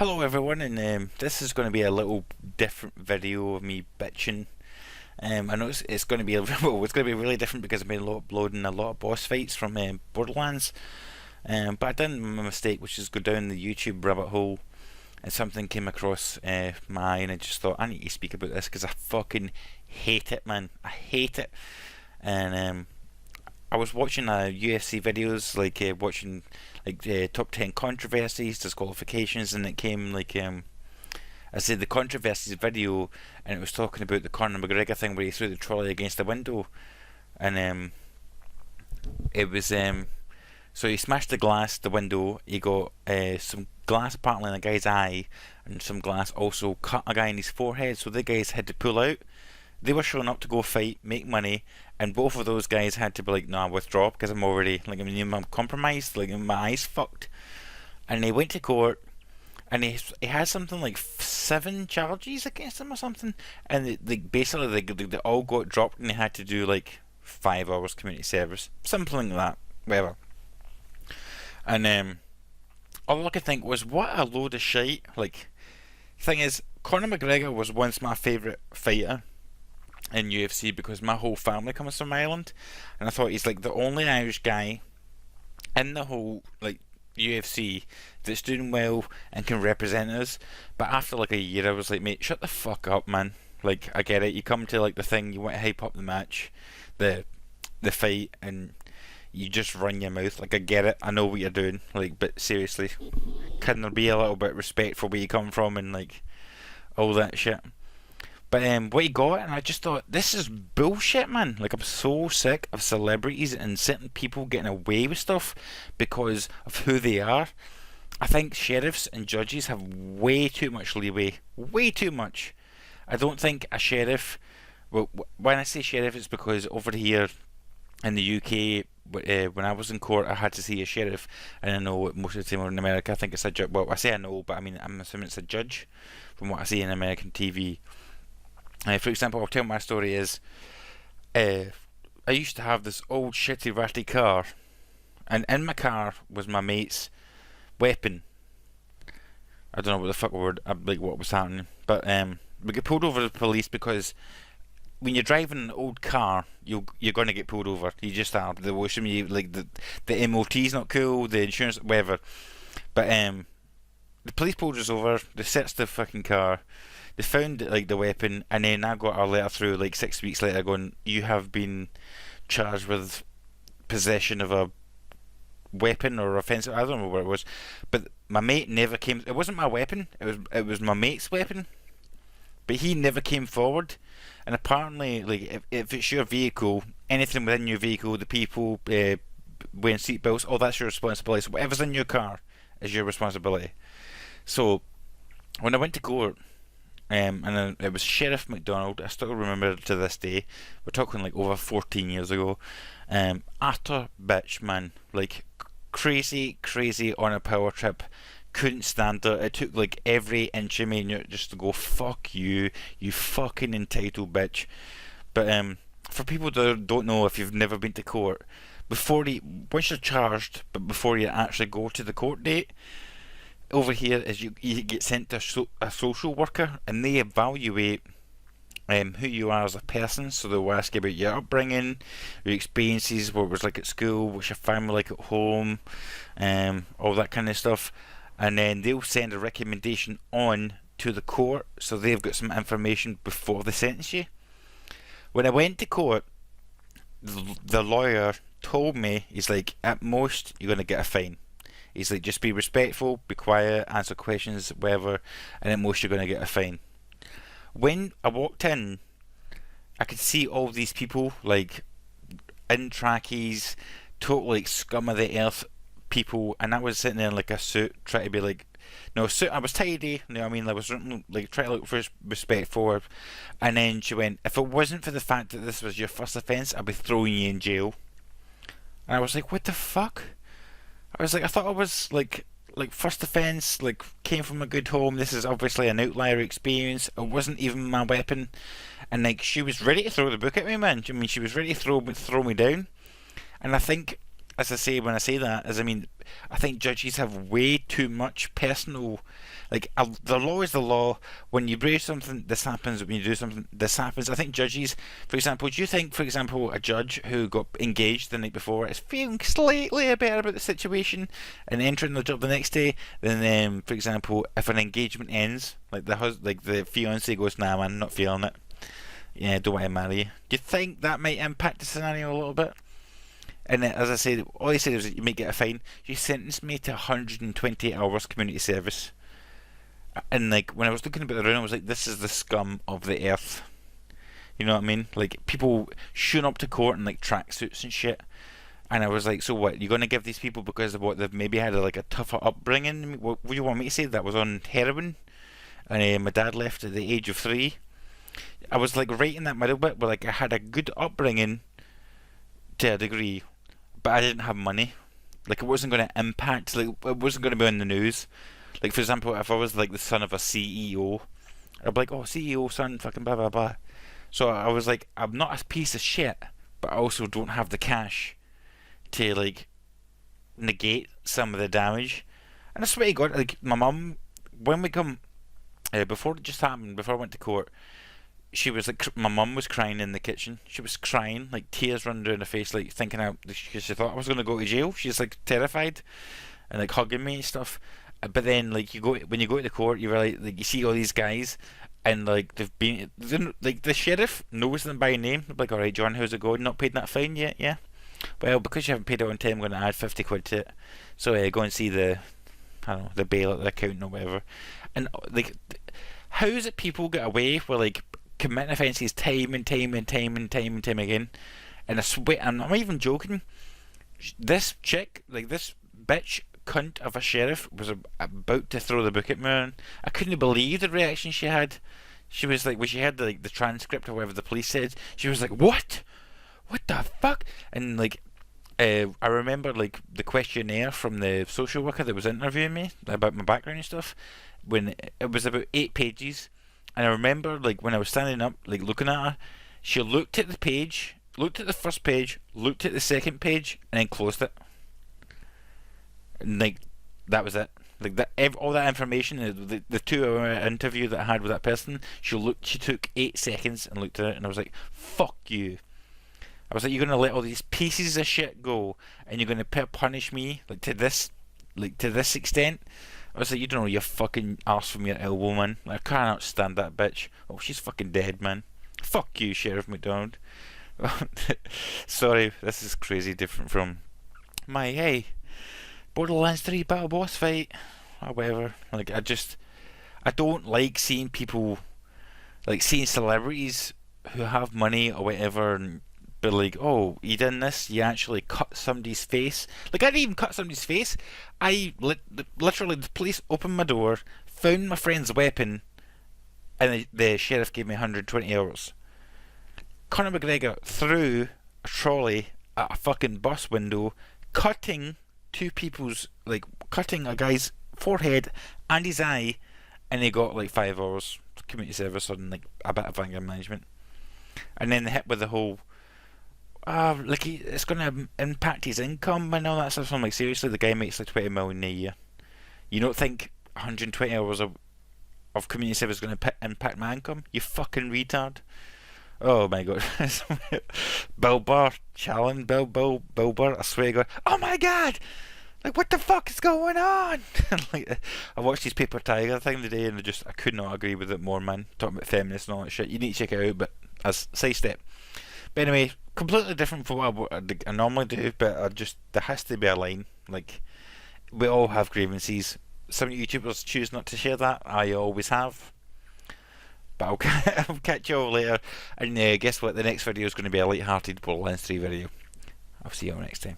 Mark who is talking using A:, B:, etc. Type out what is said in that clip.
A: Hello everyone, and this is going to be a little different video of me bitching. I know it's going to be well, it's going to be really different because I've been uploading a lot of boss fights from Borderlands. But I done my mistake, which is go down the YouTube rabbit hole, and something came across my eye, and I just thought I need to speak about this because I fucking hate it, man. I hate it. And I was watching UFC videos, like watching like top 10 controversies, disqualifications, and it came like I said the controversies video, and it was talking about the Conor McGregor thing where he threw the trolley against the window, and it was so he smashed the window. He got some glass apparently in a guy's eye, and some glass also cut a guy in his forehead. So the guys had to pull out. They were showing up to go fight, make money, and both of those guys had to be like, "No, withdraw because I'm already like I'm compromised, like my eyes fucked." And they went to court, and he had something like 7 charges against him or something, and they all got dropped, and they had to do like 5 hours community service, something like that, whatever. And all I could think was, what a load of shite. Like, thing is, Conor McGregor was once my favourite fighter in UFC because my whole family comes from Ireland, and I thought he's like the only Irish guy in the whole like UFC that's doing well and can represent us. But after like a year, I was like, mate, shut the fuck up, man. Like, I get it. You come to like the thing, you want to hype up the match, the fight, and you just run your mouth. Like, I get it. I know what you're doing. Like, but seriously, can there be a little bit of respect for where you come from and like all that shit? But what he got, and I just thought, this is bullshit, man. Like, I'm so sick of celebrities and certain people getting away with stuff because of who they are. I think sheriffs and judges have way too much leeway. Way too much. I don't think a sheriff... Well, when I say sheriff, it's because over here in the UK, when I was in court, I had to see a sheriff, and I know most of the time in America, I think it's a judge. Well, I say I know, but I mean, I'm assuming it's a judge from what I see in American TV. For example, I'll tell my story is, I used to have this old shitty ratty car, and in my car was my mate's weapon. I don't know what the fuck word, like what was happening, but we get pulled over to the police because when you're driving an old car, you're gonna get pulled over. You just are. They will assume you like the MOT's not cool, the insurance, whatever. But the police pulled us over. They searched the fucking car. They found like the weapon, and then I got a letter through like 6 weeks later going, you have been charged with possession of a weapon or offensive. I don't know what it was, but my mate never came. It wasn't my weapon. It was my mate's weapon, but he never came forward. And apparently, like if it's your vehicle, anything within your vehicle, the people wearing seatbelts, oh, that's your responsibility. So whatever's in your car is your responsibility. So when I went to court. And then it was Sheriff McDonald. I still remember it to this day. We're talking like over 14 years ago. Utter bitch, man. Like crazy on a power trip. Couldn't stand it. It took like every inch of me just to go, fuck you, you fucking entitled bitch. But for people that don't know, if you've never been to court, once you're charged, but before you actually go to the court date, over here is you get sent to a social worker, and they evaluate who you are as a person. So they'll ask you about your upbringing, your experiences, what it was like at school, what's your family like at home, all that kind of stuff. And then they'll send a recommendation on to the court, so they've got some information before they sentence you. When I went to court, the lawyer told me, he's like, at most you're going to get a fine. He's like, just be respectful, be quiet, answer questions, whatever, and at most you're going to get a fine. When I walked in, I could see all these people, like, in trackies, total, like, scum of the earth people, and I was sitting there in, like, a suit, trying to be, like, no, suit, I was tidy, you know what I mean, I was, like, trying to look for respectful, and then she went, if it wasn't for the fact that this was your first offence, I'd be throwing you in jail. And I was like, what the fuck? I was like, I thought I was like first offence, like came from a good home. This is obviously an outlier experience. It wasn't even my weapon, and like she was ready to throw the book at me, man. I mean, she was ready to throw me down. And I think as I say, when I say that, is I mean, I think judges have way too much personal. Like, the law is the law. When you do something, this happens. When you do something, this happens. I think judges, for example, do you think, for example, a judge who got engaged the night before is feeling slightly better about the situation and entering the job the next day than, for example, if an engagement ends, like the fiance goes, "Nah, man, not feeling it. Yeah, don't want to marry you." Do you think that might impact the scenario a little bit? And as I said, all he said was that you might get a fine. You sentenced me to 120 hours community service. And like when I was looking about the room, I was like, this is the scum of the earth. You know what I mean? Like people showing up to court in like tracksuits and shit. And I was like, so what? You're going to give these people because of what they've maybe had like a tougher upbringing? What do you want me to say? That was on heroin, and my dad left at the age of 3. I was like right in that middle bit where like I had a good upbringing to a degree, but I didn't have money. Like it wasn't going to impact. Like it wasn't going to be on the news. Like for example, if I was like the son of a CEO, I'd be like, "Oh, CEO son, fucking blah blah blah." So I was like, I'm not a piece of shit, but I also don't have the cash to like negate some of the damage. And I swear to God, like my mum, when we come before it just happened, before I went to court, she was like, my mum was crying in the kitchen. She was crying, like tears running down her face, like thinking out because she thought I was going to go to jail. She's like terrified and like hugging me and stuff. But then like when you go to the court, you realize like you see all these guys and like like the sheriff knows them by name. They're like, all right, John, how's it going? Not paid that fine yet? Yeah. Well, because you haven't paid it on time, I'm going to add 50 quid to it. So go and see I don't know, the bail at the accountant or whatever. And like, how is it people get away with like committing offences time and time and time and time and time again? And I swear, I'm not even joking. This chick, like this bitch cunt of a sheriff, was about to throw the book at me. And I couldn't believe the reaction she had. She was like, when she had the transcript or whatever the police said, she was like, "What? What the fuck?" And like, I remember like the questionnaire from the social worker that was interviewing me about my background and stuff. When it was about 8 pages, and I remember like when I was standing up, like looking at her, she looked at the page, looked at the first page, looked at the second page, and then closed it. And like that was it. Like that, all that information, the 2-hour interview that I had with that person, she took 8 seconds and looked at it, and I was like, "Fuck you." I was like, "You're gonna let all these pieces of shit go, and you're gonna punish me to this extent?" I was like, "You don't know your fucking arse from your elbow, man. I cannot stand that bitch. Oh, she's fucking dead, man. Fuck you, Sheriff McDonald." Sorry, this is crazy different from my Borderlands 3 battle boss fight or whatever. Like I don't like seeing people, like seeing celebrities who have money or whatever and be like, "Oh, you done this? You actually cut somebody's face?" Like I didn't even cut somebody's face. I literally, the police opened my door, found my friend's weapon, and the sheriff gave me 120 hours. Conor McGregor threw a trolley at a fucking bus window, cutting cutting a guy's forehead and his eye, and he got like 5 hours community service on like a bit of anger management. And then they hit with the whole it's going to impact his income and all that stuff. So I'm like, seriously, the guy makes like 20 million a year. You don't think 120 hours of community service is going to impact my income? You fucking retard. Oh my god. Bill Burr challenge, Bill Burr, I swear to God. Oh my god! Like, what the fuck is going on? Like, I watched his Paper Tiger thing today, and I could not agree with it more, man. Talking about feminists and all that shit. You need to check it out, but as side step. But anyway, completely different from what I normally do, but there has to be a line. Like, we all have grievances. Some YouTubers choose not to share that. I always have. But I'll catch you all later. And guess what? The next video is going to be a light-hearted Borderlands 3 video. I'll see you all next time.